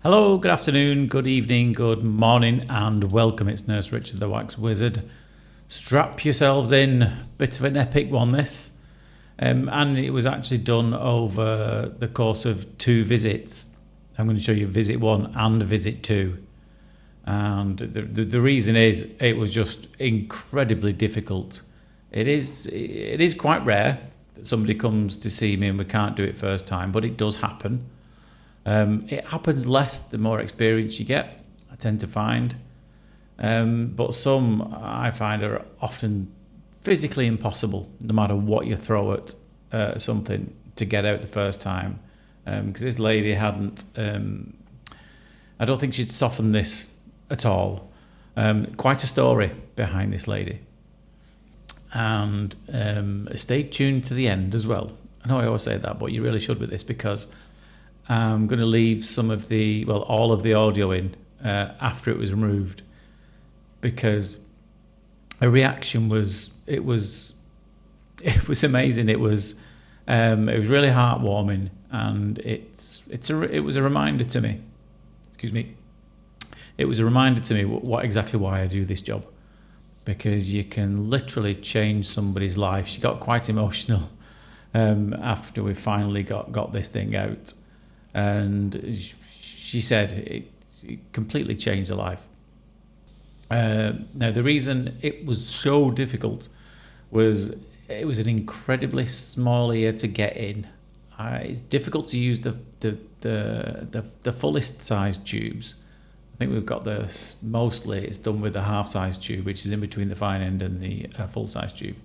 Hello, good afternoon, good evening, good morning, and welcome. It's Nurse Richard the Wax Wizard. Strap yourselves in. Bit of an epic one, this. And it was actually done over the course of 2 visits. I'm going to show you visit 1 and visit 2. And the reason is it was just incredibly difficult. It is quite rare that somebody comes to see me and we can't do it first time, but it does happen. It happens less the more experience you get, I tend to find. But some I find are often physically impossible, no matter what you throw at something, to get out the first time. Because this lady hadn't, I don't think she'd softened this at all. Quite a story behind this lady. And stay tuned to the end as well. I know I always say that, but you really should with this, because I'm going to leave all of the audio in after it was removed, because a reaction was amazing. It was really heartwarming, and it was a reminder to me. Excuse me. It was a reminder to me why I do this job, because you can literally change somebody's life. She got quite emotional after we finally got this thing out. And she said it completely changed her life. Now, the reason it was so difficult was it was an incredibly small ear to get in. It's difficult to use the fullest size tubes. I think we've got mostly it's done with the half size tube, which is in between the fine end and the full size tube.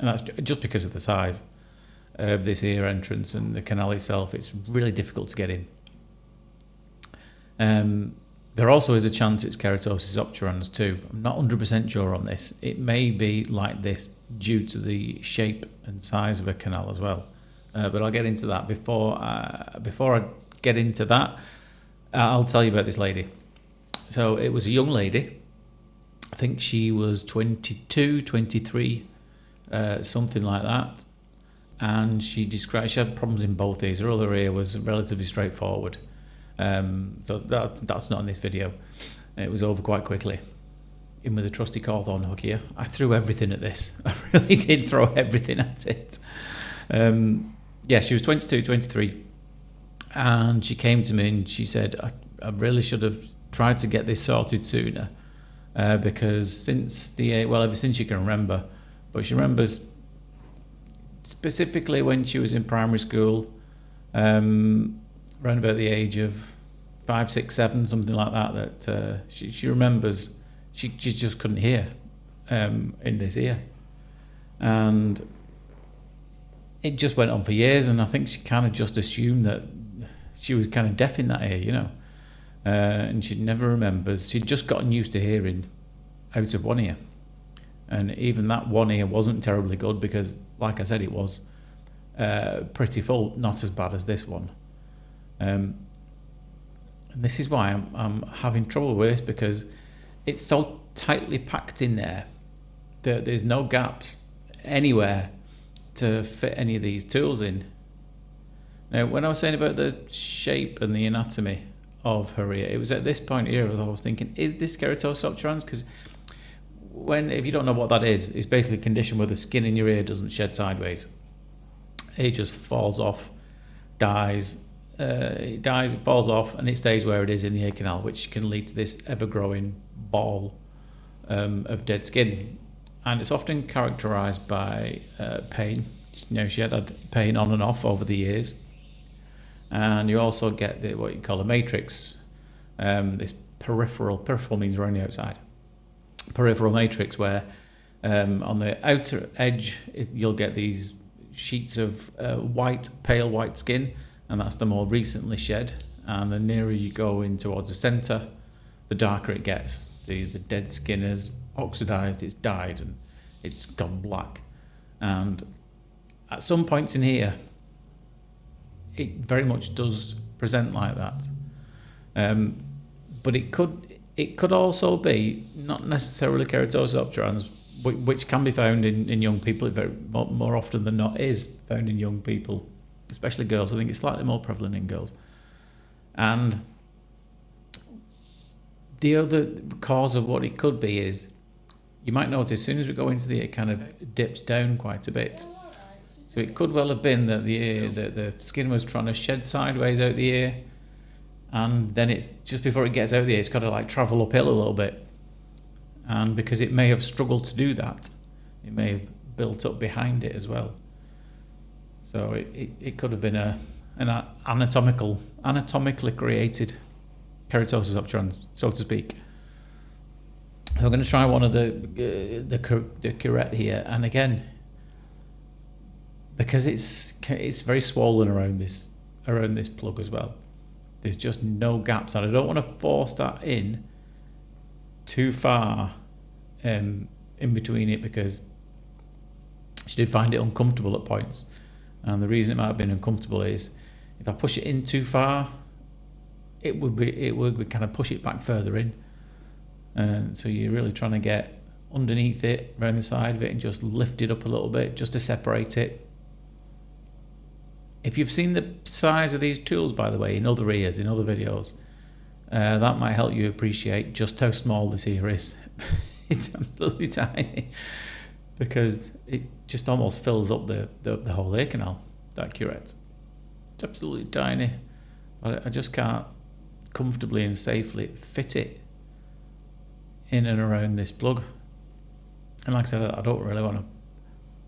And that's just because of the size of this ear entrance and the canal itself. It's really difficult to get in. There also is a chance it's keratosis obturans too. I'm not 100% sure on this. It may be like this due to the shape and size of a canal as well. But I'll get into that. Before I get into that, I'll tell you about this lady. So it was a young lady. I think she was 22, 23, something like that. And she described she had problems in both ears. Her other ear was relatively straightforward. So that's not in this video. It was over quite quickly. In with a trusty cawthorn hook here. I threw everything at this. I really did throw everything at it. She was 22, 23. And she came to me and she said, I really should have tried to get this sorted sooner. Because ever since she can remember, but she remembers specifically when she was in primary school, around about the age of 5, 6, 7, something like that she remembers she just couldn't hear in this ear. And it just went on for years, and I think she kind of just assumed that she was kind of deaf in that ear, and she never remembers. She'd just gotten used to hearing out of one ear. And even that one ear wasn't terribly good, because, like I said, it was pretty full, not as bad as this one. And this is why I'm having trouble with this, because it's so tightly packed in there that there's no gaps anywhere to fit any of these tools in. Now, when I was saying about the shape and the anatomy of her ear, it was at this point here I was thinking, is this keratosis obturans? Because if you don't know what that is, it's basically a condition where the skin in your ear doesn't shed sideways. It just falls off, dies. It falls off, and it stays where it is in the ear canal, which can lead to this ever-growing ball of dead skin. And it's often characterised by pain. She had pain on and off over the years. And you also get what you call a matrix, this peripheral means around the outside. Peripheral matrix, where on the outer edge you'll get these sheets of pale white skin, and that's the more recently shed. And the nearer you go in towards the centre, the darker it gets. The dead skin has oxidised, it's died, and it's gone black. And at some points in here, it very much does present like that. But it could also be not necessarily keratosis obturans, which can be found in young people. It very more often than not is found in young people, especially girls. I think it's slightly more prevalent in girls. And The other cause of what it could be is, you might notice as soon as we go into the ear, it kind of dips down quite a bit. So it could well have been that the skin was trying to shed sideways out the ear, and then it's just before it gets out the ear, it's got to like travel uphill a little bit. And because it may have struggled to do that, it may have built up behind it as well. So it could have been an anatomically created keratosis obturans, so to speak. So I'm going to try one of the curette here, and again, because it's very swollen around this plug as well. There's just no gaps, and I don't want to force that in too far in between it, because she did find it uncomfortable at points. And the reason it might have been uncomfortable is if I push it in too far, it would kind of push it back further in. And so you're really trying to get underneath it, around the side of it, and just lift it up a little bit just to separate it. If you've seen the size of these tools, by the way, in other ears, in other videos, that might help you appreciate just how small this ear is. It's absolutely tiny, because it just almost fills up the whole ear canal, that curette. It's absolutely tiny, but I just can't comfortably and safely fit it in and around this plug. And like I said, I don't really want to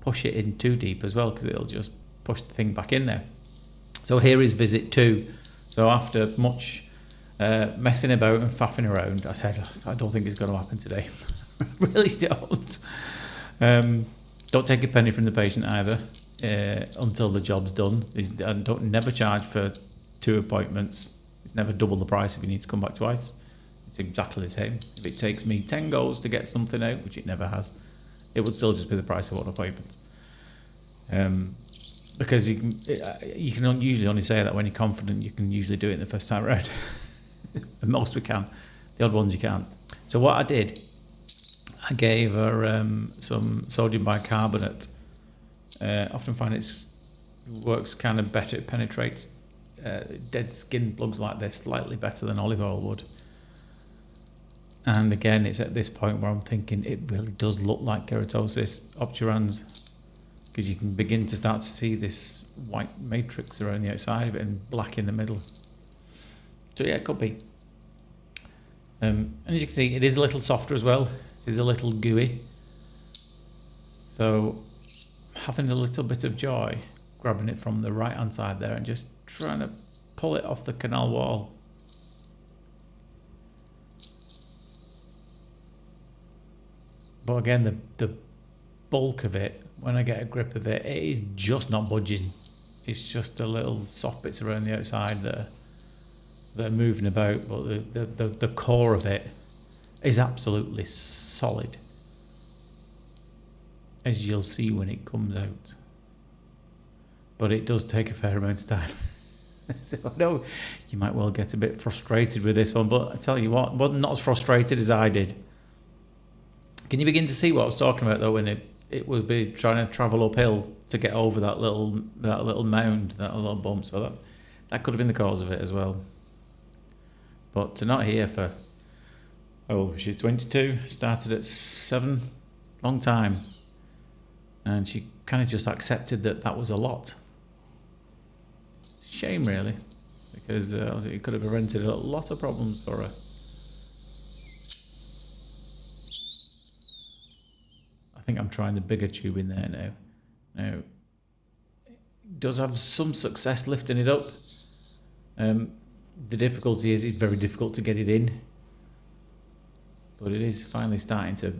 push it in too deep as well, because it'll just push the thing back in there. So here is visit 2. So after much messing about and faffing around, I said, I don't think it's going to happen today. I really don't. Don't take a penny from the patient either until the job's done. I don't never charge for 2 appointments. It's never double the price if you need to come back twice. It's exactly the same. If it takes me 10 goes to get something out, which it never has, it would still just be the price of 1 appointment. Because you can usually only say that when you're confident. You can usually do it in the first time around. And most we can. The odd ones you can't. So what I did, I gave her some sodium bicarbonate. I often find it works kind of better. It penetrates dead skin plugs like this slightly better than olive oil would. And again, it's at this point where I'm thinking it really does look like keratosis obturans, because you can begin to start to see this white matrix around the outside of it and black in the middle. So yeah, it could be. And as you can see, it is a little softer as well. It is a little gooey. So having a little bit of joy grabbing it from the right hand side there and just trying to pull it off the canal wall. But again, the bulk of it, when I get a grip of it, it is just not budging. It's just the little soft bits around the outside that are moving about, but the core of it is absolutely solid, as you'll see when it comes out. But it does take a fair amount of time. So I know you might well get a bit frustrated with this one, but I tell you what, wasn't not as frustrated as I did. Can you begin to see what I was talking about though, when it would be trying to travel uphill to get over that little mound, that little bump? So that could have been the cause of it as well. But to not hear for, she's 22, started at 7, long time. And she kind of just accepted that was a lot. It's a shame really, because it could have prevented a lot of problems for her. I think I'm trying the bigger tube in there now. Now, it does have some success lifting it up. The difficulty is it's very difficult to get it in. But it is finally starting to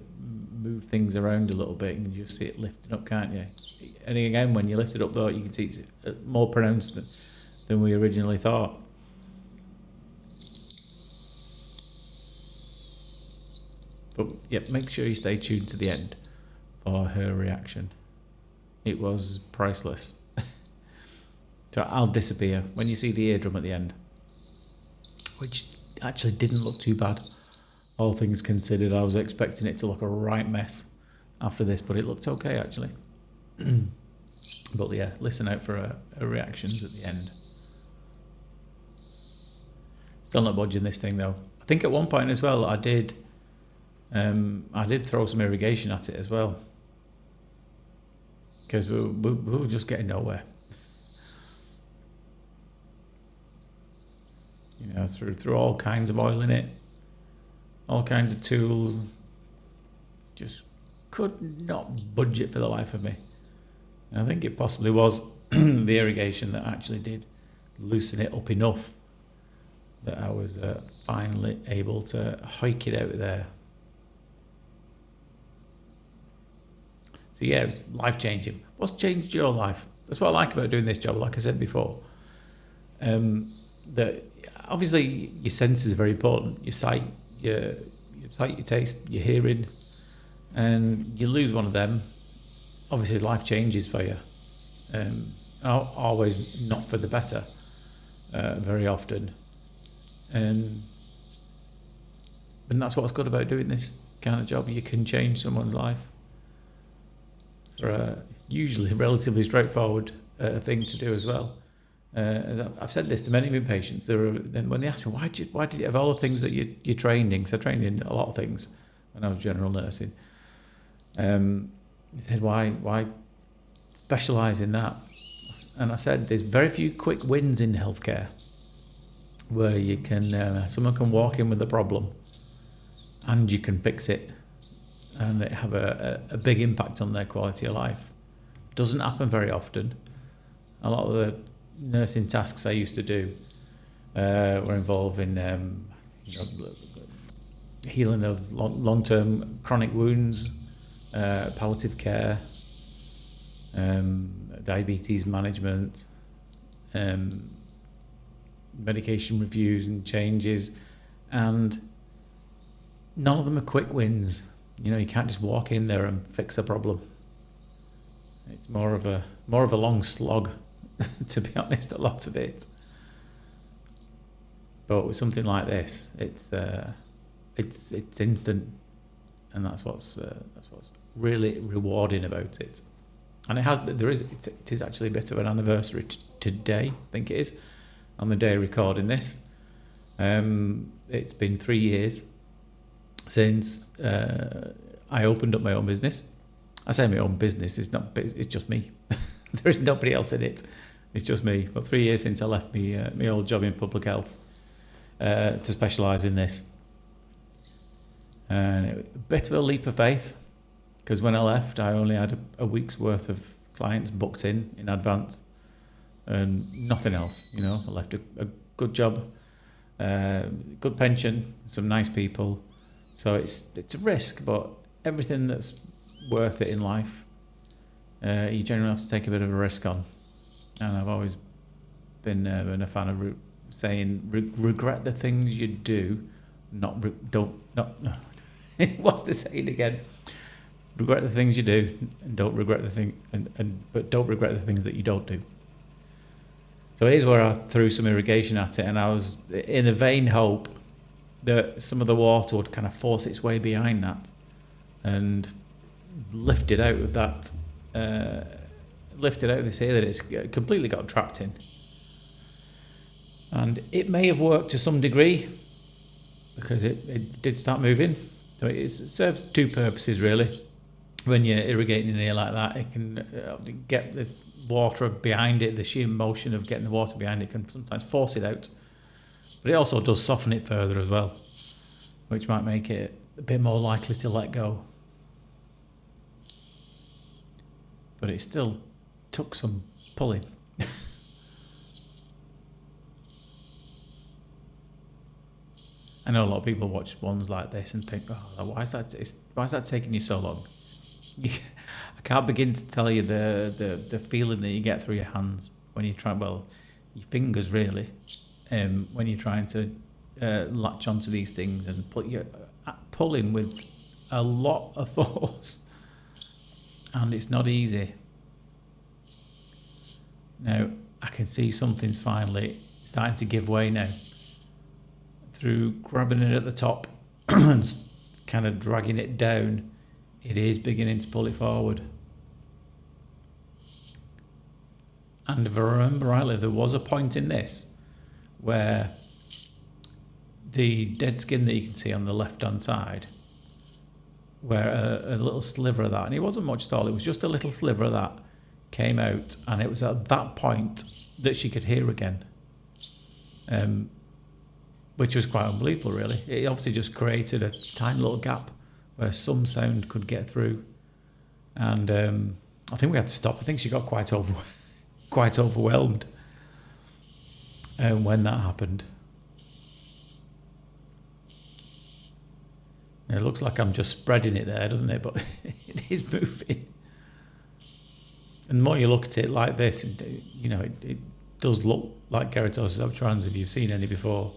move things around a little bit, and you just see it lifting up, can't you? And again, when you lift it up though, you can see it's more pronounced than we originally thought. But yeah, make sure you stay tuned to the end for her reaction. It was priceless. So I'll disappear when you see the eardrum at the end, which actually didn't look too bad. All things considered, I was expecting it to look a right mess after this, but it looked okay actually. But yeah, listen out for her reactions at the end. Still not budging this thing though. I think at one point as well, I did throw some irrigation at it as well, because we were just getting nowhere. You know, through all kinds of oil in it, all kinds of tools, just could not budge it for the life of me. And I think it possibly was the irrigation that actually did loosen it up enough that I was finally able to hike it out of there. So yeah, it was life-changing. What's changed your life? That's what I like about doing this job, like I said before. That obviously your senses are very important. Your sight, your taste, your hearing, and you lose one of them, obviously life changes for you. Always not for the better, very often. And that's what's good about doing this kind of job. You can change someone's life for a usually relatively straightforward thing to do as well. As I've said this to many of my patients, then when they ask me, why did you have all the things that you trained in? Because I trained in a lot of things when I was general nursing. They said, why specialise in that? And I said, there's very few quick wins in healthcare where you can someone can walk in with a problem and you can fix it and it have a big impact on their quality of life. Doesn't happen very often. A lot of the nursing tasks I used to do were involving healing of long-term chronic wounds, palliative care, diabetes management, medication reviews and changes, and none of them are quick wins. You know, you can't just walk in there and fix a problem. It's more of a long slog, to be honest, a lot of it. But with something like this, it's instant, and that's what's really rewarding about it. And it is actually a bit of an anniversary today, I think it is, on the day of recording this. It's been 3 years since I opened up my own business. I say my own business, it's just me. There is nobody else in it. It's just me. But 3 years since I left my old job in public health to specialise in this. And a bit of a leap of faith, because when I left, I only had a week's worth of clients booked in advance and nothing else. You know, I left a good job, good pension, some nice people. So it's a risk, but everything that's worth it in life, you generally have to take a bit of a risk on. And I've always been a fan of saying regret the things you do, what's the saying again? Regret the things you do, and don't regret but don't regret the things that you don't do. So here's where I threw some irrigation at it, and I was in the vain hope that some of the water would kind of force its way behind that and lift it out of that, lift it out of this here that it's completely got trapped in. And it may have worked to some degree because it did start moving. So it serves two purposes really. When you're irrigating in here like that, it can get the water behind it. The sheer motion of getting the water behind it can sometimes force it out. But it also does soften it further as well, which might make it a bit more likely to let go. But it still took some pulling. I know a lot of people watch ones like this and think, oh, why is that taking you so long? I can't begin to tell you the feeling that you get through your hands when you try, your fingers really, when you're trying to latch onto these things and pulling with a lot of force, and it's not easy. Now I can see something's finally starting to give way now. Through grabbing it at the top and kind of dragging it down, it is beginning to pull it forward. And if I remember rightly, there was a point in this where the dead skin that you can see on the left-hand side, where a little sliver of that, and it wasn't much at all, it was just a little sliver of that came out, and it was at that point that she could hear again, which was quite unbelievable, really. It obviously just created a tiny little gap where some sound could get through, and I think we had to stop. I think she got quite overwhelmed when that happened. It looks like I'm just spreading it there, doesn't it? But it is moving. And the more you look at it like this, it does look like keratosis obturans if you've seen any before.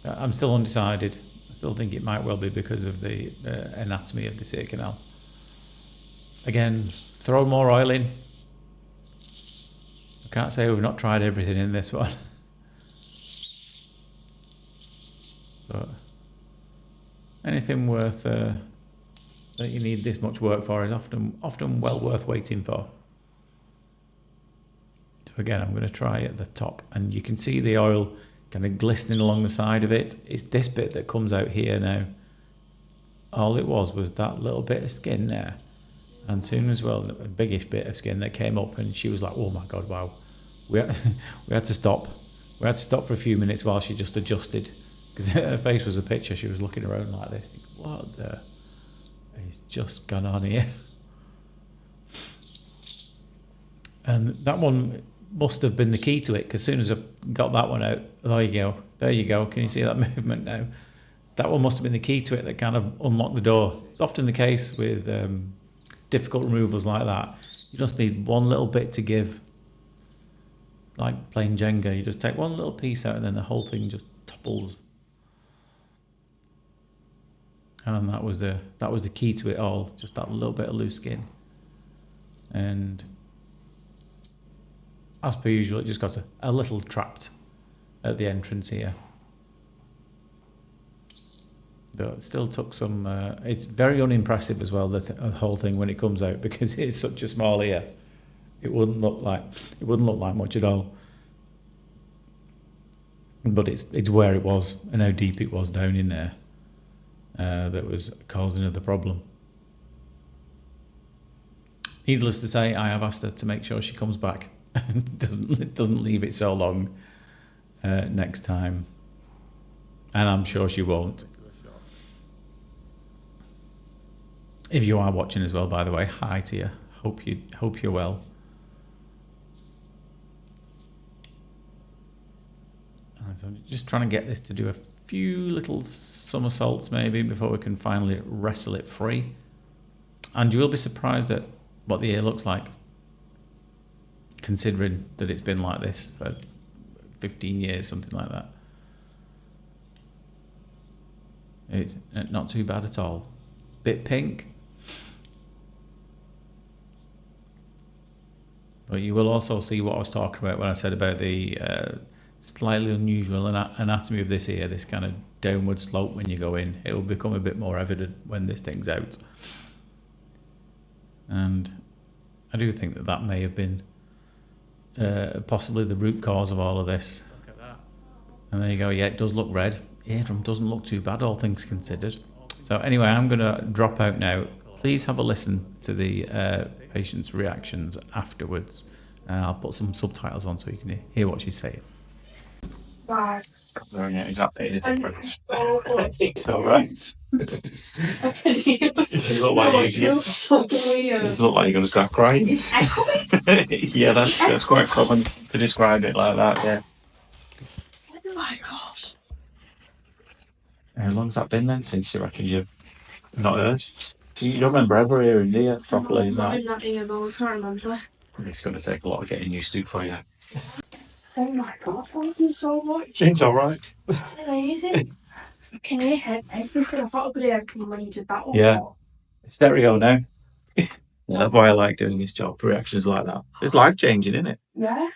I'm still undecided. I still think it might well be because of the anatomy of the ear canal. Again, throw more oil in. I can't say we've not tried everything in this one. But anything worth that you need this much work for is often well worth waiting for. So again, I'm going to try at the top, and you can see the oil kind of glistening along the side of it. It's this bit that comes out here now. All it was that little bit of skin there, and soon as well, a biggish bit of skin that came up, and she was like, "Oh my God, wow!" We had to stop. We had to stop for a few minutes while she just adjusted. Because her face was a picture, she was looking around like this. What the? He's just gone on here. And that one must have been the key to it, because as soon as I got that one out, there you go. Can you see that movement now? That one must have been the key to it that kind of unlocked the door. It's often the case with difficult removals like that. You just need one little bit to give. Like playing Jenga, you just take one little piece out and then the whole thing just topples. And that was the key to it all, just that little bit of loose skin. And as per usual, it just got a little trapped at the entrance here. But it still took some, it's very unimpressive as well, the whole thing when it comes out, because it's such a small ear. It wouldn't look like much at all. But it's where it was and how deep it was down in there. That was causing the problem. Needless to say, I have asked her to make sure she comes back and doesn't leave it so long next time, and I'm sure she won't. If you are watching as well, by the way, hi to you. Hope you're well. So I'm just trying to get this to do a few little somersaults maybe before we can finally wrestle it free. And you will be surprised at what the ear looks like, considering that it's been like this for 15 years, something like that. It's not too bad at all. Bit pink. But you will also see what I was talking about when I said about the slightly unusual anatomy of this ear, this kind of downward slope when you go in. It will become a bit more evident when this thing's out. And I do think that may have been possibly the root cause of all of this. Look at that. And there you go. Yeah, it does look red. Eardrum doesn't look too bad, all things considered. So anyway, I'm going to drop out now. Please have a listen to the patient's reactions afterwards. I'll put some subtitles on so you can hear what she's saying. Right. Oh, yeah, he's updated it. It's alright. You look like you're going to start crying. It's echoing. Yeah, that's quite common to describe it like that. Yeah. Oh my gosh. How long's that been then? Since you reckon you've not heard? You don't remember ever hearing the ear properly? No, I'm not here though. I can't remember. It's going to take a lot of getting used to for you. Oh my god! Thank you so much. It's alright. That's amazing. Can you hear everything? I thought I could hear everything when you did that one. Yeah. It's stereo now. Yeah, that's why I like doing this job. Reactions like that. It's life changing, isn't it? Yeah.